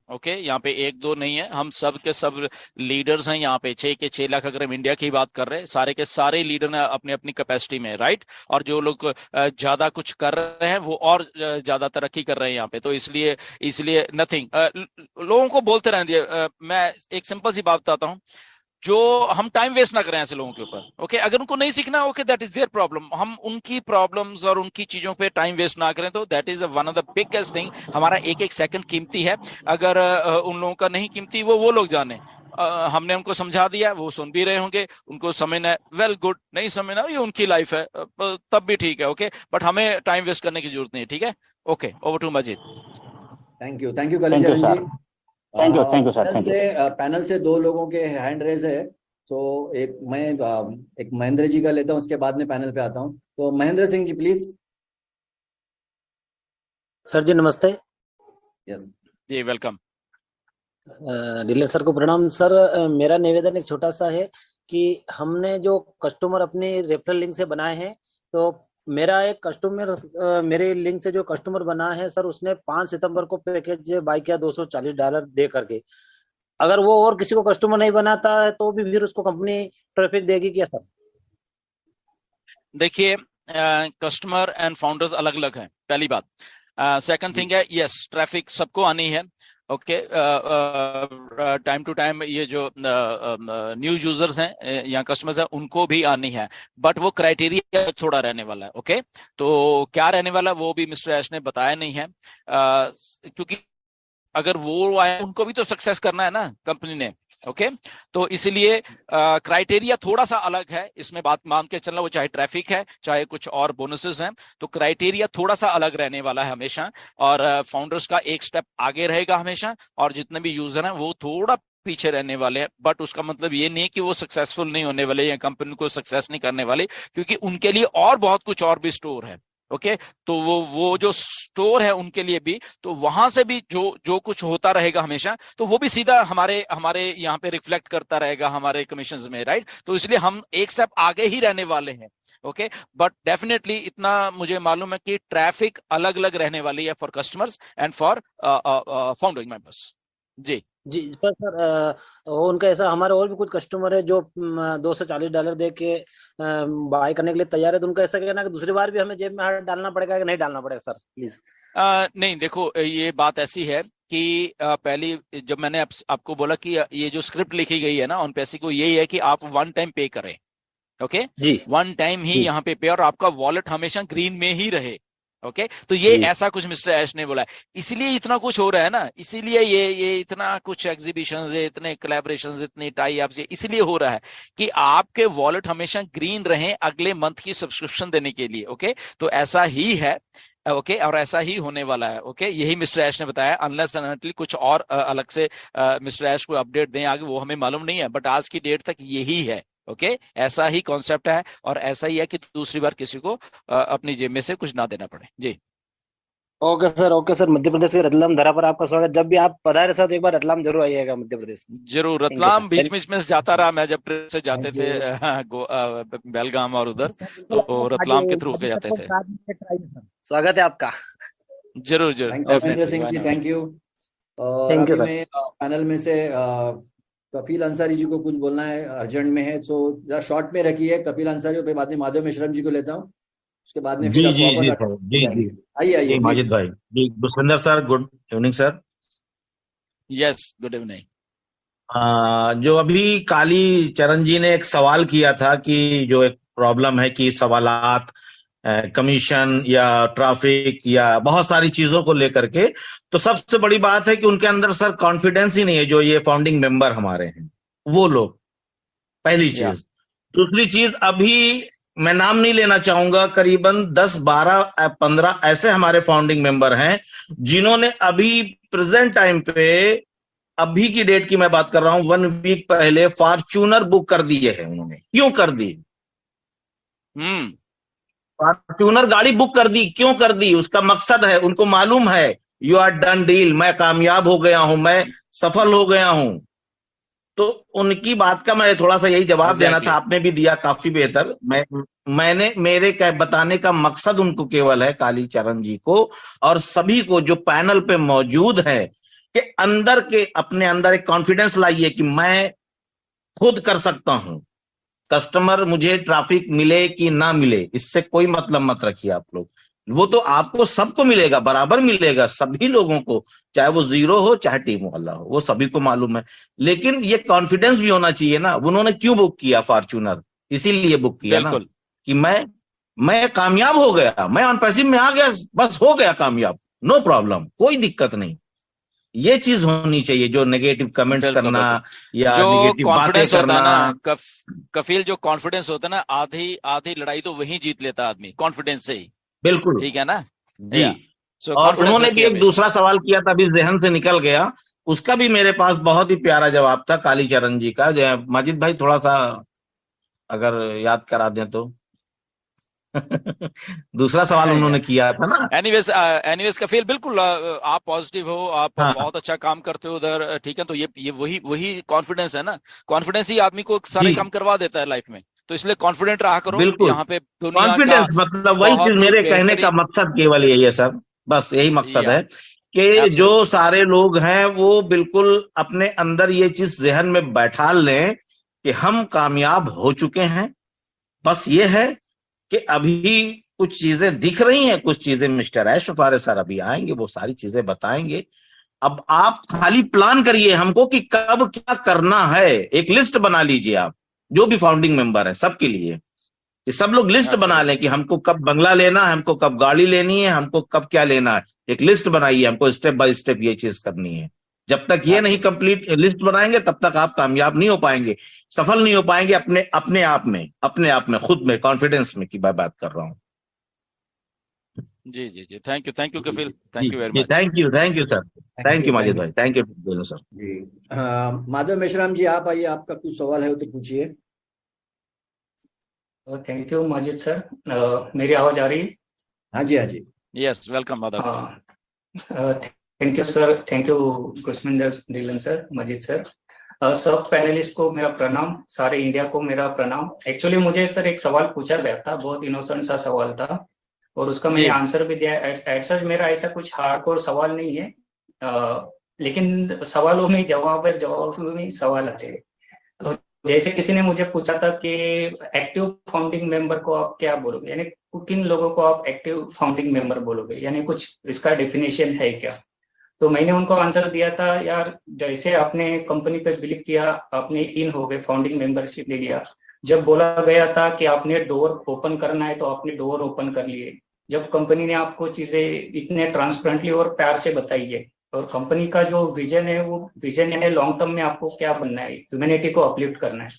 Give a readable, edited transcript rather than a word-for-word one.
Okay, यहाँ पे एक दो नहीं है, हम सब के सब लीडर्स हैं यहाँ पे। 6 के 6 लाख अगर हम इंडिया की बात कर रहे हैं, सारे के सारे लीडर ने अपनी अपनी कैपेसिटी में, राइट। और जो लोग ज्यादा कुछ कर रहे हैं वो और ज्यादा तरक्की कर रहे हैं यहाँ पे। तो इसलिए इसलिए नथिंग, लोगों को बोलते रहने दिए। मैं एक सिंपल सी बात बताता हूँ, जो हम टाइम वेस्ट ना करें ऐसे लोगों के ऊपर। ओके, अगर उनको नहीं सीखना, okay, that is their problem. हम उनकी प्रॉब्लम्स और उनकी चीजों पे टाइम वेस्ट ना करें, तो that is one of the biggest thing. हमारा एक एक सेकंड कीमती है। अगर उन लोगों का नहीं कीमती, वो लोग जाने। हमने उनको समझा दिया, वो सुन भी रहे होंगे, उनको समझना है, वेल गुड। नहीं समझना, ये उनकी लाइफ है, तब भी ठीक है। ओके, बट हमें टाइम वेस्ट करने की जरूरत नहीं है। ठीक है, okay, over to Majeed. Thank you thank you Kalicharan ji. Sir. Thank you sir. Thank you. Panel से दो लोगों के हैंड रेज है। तो एक महेंद्र जी का लेता हूँ, उसके बाद में पैनल पे आता हूँ। तो महेंद्र सिंह जी प्लीज। सर जी नमस्ते। यस जी, वेलकम। डीलर सर को प्रणाम। सर मेरा निवेदन एक छोटा सा है कि हमने जो कस्टमर अपने रेफरल लिंक से बनाए हैं, तो मेरा एक कस्टमर मेरे लिंक से जो कस्टमर बना है सर, उसने 5 सितंबर को पैकेज बाय किया $240 दे करके। अगर वो और किसी को कस्टमर नहीं बनाता है तो भी फिर उसको कंपनी ट्रैफिक देगी क्या सर? देखिए, कस्टमर एंड फाउंडर्स अलग अलग हैं, पहली बात। सेकंड थिंग है, यस, ट्रैफिक सबको आनी है। ओके, टाइम टू टाइम ये जो न्यू यूजर्स हैं या कस्टमर्स हैं, उनको भी आनी है। बट वो क्राइटेरिया थोड़ा रहने वाला है। ओके, तो क्या रहने वाला है वो भी मिस्टर ऐश ने बताया नहीं है। क्योंकि अगर वो आए, उनको भी तो सक्सेस करना है ना कंपनी ने। ओके, तो इसलिए क्राइटेरिया थोड़ा सा अलग है। इसमें बात मान के चलना, वो चाहे ट्रैफिक है चाहे कुछ और बोनसेस हैं, तो क्राइटेरिया थोड़ा सा अलग रहने वाला है हमेशा। और फाउंडर्स का एक स्टेप आगे रहेगा हमेशा, और जितने भी यूजर हैं वो थोड़ा पीछे रहने वाले हैं। बट उसका मतलब ये नहीं कि वो सक्सेसफुल नहीं होने वाले या कंपनी को सक्सेस नहीं करने वाले, क्योंकि उनके लिए और बहुत कुछ और भी स्टोर है। ओके, तो वो जो स्टोर है उनके लिए भी, तो वहां से भी जो जो कुछ होता रहेगा हमेशा, तो वो भी सीधा हमारे हमारे यहाँ पे रिफ्लेक्ट करता रहेगा हमारे कमीशंस में, राइट। तो इसलिए हम एक स्टेप आगे ही रहने वाले हैं। ओके, बट डेफिनेटली इतना मुझे मालूम है कि ट्रैफिक अलग अलग रहने वाली है for customers and for founding members. जी जी पर सर वो उनका ऐसा, हमारे और भी कुछ कस्टमर है जो $240 दे के बाय करने के लिए तैयार है। तो उनका ऐसा कहना है कि दूसरी बार भी हमें जेब में हाथ डालना पड़ेगा कि नहीं डालना पड़ेगा सर प्लीज? नहीं, देखो, ये बात ऐसी है कि पहली जब मैंने आपको बोला कि ये जो स्क्रिप्ट लिखी गई है ना ऑन पैसे को, यही है कि आप वन टाइम पे करें। ओके, जी वन टाइम ही जी यहाँ पे और आपका वॉलेट हमेशा ग्रीन में ही रहे। ओके, तो ये जी ऐसा कुछ मिस्टर ऐश ने बोला है, इसीलिए इतना कुछ हो रहा है ना, इसीलिए ये इतना कुछ एग्जीबिशंस है, इतने कोलैबोरेशंस, इतने टाई अप्स, इसीलिए हो रहा है कि आपके वॉलेट हमेशा ग्रीन रहे अगले मंथ की सब्सक्रिप्शन देने के लिए। ओके, तो ऐसा ही है। ओके, और ऐसा ही होने वाला है। ओके, यही मिस्टर ऐश ने बताया। अनलेस अनटिल कुछ और अलग से मिस्टर ऐश को अपडेट दें आगे, वो हमें मालूम नहीं है, बट आज की डेट तक यही है। ओके, ऐसा ही कॉन्सेप्ट है, और ऐसा ही है कि दूसरी बार किसी को अपनी जेब में से कुछ ना देना पड़े। जी, okay sir. Okay sir, Madhya Pradesh के रतलाम धरा पर आपका स्वागत। जब भी आप पधारे सर, एक बार रतलाम जरूर आइएगा मध्य प्रदेश में। जरूर। Thank you Ratlam sir. बीच बीच में से जाता रहा मैं, जब ट्रेन से जाते थैंक थे यू। बेलगाम और उधर, सर बिल्कुल तो आइएगा, रतलाम के आज थ्रू होके अभी तक जाते को थे। साथ में ट्राई सर। स्वागत है आपका। जरूर जरूर, thank you Mahendra definitely, Singh why ji, not. Thank you. और थैंक यू अभी सर। मैं पैनल में से कपिल अंसारी जी को कुछ बोलना है, अर्जेंट में है, तो जरा शॉर्ट में रखिए कपिल अंसारी, और फिर बाद में माधव मिश्रम जी को लेता हूँ, उसके बाद में जी फिर आप जी वापस जी सर। जी जी जाएंगे। आइए आइए जी माजिद प्लीज। भाई। जी Dushpendra sir, good evening sir. Yes, good evening. जो अभी काली चरण जी ने एक सवाल किया था कि जो एक प्रॉब्लम है कि सवालात कमीशन या ट्रैफिक या बहुत सारी चीजों को लेकर के, तो सबसे बड़ी बात है कि उनके अंदर सर कॉन्फिडेंस ही नहीं है, जो ये फाउंडिंग मेंबर हमारे हैं वो लोग, पहली या चीज। दूसरी चीज, अभी मैं नाम नहीं लेना चाहूंगा, करीबन 10 12 15 ऐसे हमारे फाउंडिंग मेंबर हैं जिन्होंने अभी प्रेजेंट टाइम पे, अभी की डेट की मैं बात कर रहा हूं, 1 वीक पहले फॉर्च्यूनर बुक कर दिए हैं उन्होंने। क्यों कर दी? हम्म फॉर्च्यूनर गाड़ी बुक कर दी, क्यों कर दी? उसका मकसद है, उनको मालूम है यू आर डन डील, मैं कामयाब हो गया हूं, मैं सफल हो गया हूं। तो उनकी बात का मैं थोड़ा सा यही जवाब देना था, एग्जैक्टली। आपने भी दिया काफी बेहतर। मैंने मेरे बताने का मकसद उनको केवल है, काली चरण जी को और सभी को जो पैनल पे मौजूद है, के अंदर के अपने अंदर एक कॉन्फिडेंस लाइए कि मैं खुद कर सकता हूं। कस्टमर मुझे ट्रैफिक मिले कि ना मिले इससे कोई मतलब मत रखिए आप लोग, वो तो आपको सबको मिलेगा, बराबर मिलेगा सभी लोगों को, चाहे वो जीरो हो चाहे टीम वाला हो, वो सभी को मालूम है। लेकिन ये कॉन्फिडेंस भी होना चाहिए ना। उन्होंने क्यों बुक किया फॉर्च्यूनर? इसीलिए बुक किया ना बिल्कुल। कि मैं कामयाब हो गया, मैं ऑन पैसिव में आ गया, बस हो गया कामयाब, नो प्रॉब्लम, कोई दिक्कत नहीं। ये चीज होनी चाहिए, जो नेगेटिव कमेंट्स बिल्कुल करना बिल्कुल। या जो नेगेटिव बातें कॉन्फिडेंस होता है करना। ना कफील, जो कॉन्फिडेंस होता है ना, आधी आधी लड़ाई तो वही जीत लेता है आदमी, कॉन्फिडेंस से ही। बिल्कुल ठीक है ना? जी। या सो और कॉन्फिडेंस उन्होंने भी रखिए एक हमेशा। दूसरा सवाल किया था, अभी जहन से निकल गया, उसका भी मेरे पास बहुत ही प्यारा जवाब था कालीचरण जी का। माजिद भाई थोड़ा सा अगर याद करा दें तो। दूसरा सवाल उन्होंने किया था ना। एनीवेज कफील, बिल्कुल आप पॉजिटिव हो, आप हाँ बहुत अच्छा काम करते हो उधर, ठीक है? तो ये वही कॉन्फिडेंस है ना। कॉन्फिडेंस ही आदमी को सारे जी काम करवा देता है लाइफ में। तो इसलिए कॉन्फिडेंट रहा करो। बिल्कुल। यहाँ पे दुनिया का कॉन्फिडेंस मतलब वही चीज, बहुत ही मेरे कहने का बेहतरीन। मकसद केवल यही है सर, बस यही मकसद या है कि जो एब्सोल्युटली। सारे लोग हैं वो बिल्कुल अपने अंदर ये चीज जहन में बैठा लें कि हम कामयाब हो चुके हैं। बस ये है कि अभी कुछ चीजें दिख रही हैं, कुछ चीजें मिस्टर ऐश फारे सर अभी आएंगे, वो सारी चीजें बताएंगे। अब आप खाली प्लान करिए हमको कि कब क्या करना है, एक लिस्ट बना लीजिए आप, जो भी फाउंडिंग मेंबर है सबके लिए, कि सब लोग लिस्ट बना लें कि हमको कब बंगला लेना है, हमको कब गाड़ी लेनी है, हमको कब क्या लेना है। एक लिस्ट बनाइए, हमको स्टेप बाय स्टेप ये चीज करनी है। जब तक ये नहीं कंप्लीट लिस्ट बनाएंगे तब तक आप कामयाब नहीं हो पाएंगे, सफल नहीं हो पाएंगे अपने आप में खुद में कॉन्फिडेंस में की बात कर रहा हूं। जी जी जी, thank you Kafeel, thank you very much. Thank you sir, thank you Majid भाई, thank you sir ji. Madhav Meshram ji, आप आइए, आपका कुछ सवाल है तो पूछिए। Thank you Majid sir. मेरी आवाज आ रही है? हाँ जी, हाँ जी। Yes, welcome Madhav. Thank you sir, thank you Gursminder Dhillon sir, Majid sir. सब पैनलिस्ट को मेरा प्रणाम, सारे इंडिया को मेरा प्रणाम। एक्चुअली मुझे सर एक सवाल पूछा गया था, बहुत इनोसेंट सा सवाल था और उसका मैंने आंसर भी दिया। एट मेरा ऐसा कुछ हार्डकोर सवाल नहीं है, लेकिन सवालों में जवाबों में सवाल आते हैं। तो जैसे किसी ने मुझे पूछा था कि एक्टिव फाउंडिंग मेंबर को आप क्या बोलोगे, यानी किन लोगों को आप एक्टिव फाउंडिंग मेंबर बोलोगे, यानी कुछ इसका डेफिनेशन है क्या? तो मैंने उनको आंसर दिया था, यार जैसे आपने कंपनी पे बिलीव किया, आपने इन हो गए, फाउंडिंग मेंबरशिप ले लिया। जब बोला गया था कि आपने डोर ओपन करना है तो आपने डोर ओपन कर लिए। जब कंपनी ने आपको चीजें इतने ट्रांसपेरेंटली और प्यार से बताई है, और कंपनी का जो विजन है वो विजन है लॉन्ग टर्म में आपको क्या बनना है, ह्यूमैनिटी को अपलिफ्ट करना है।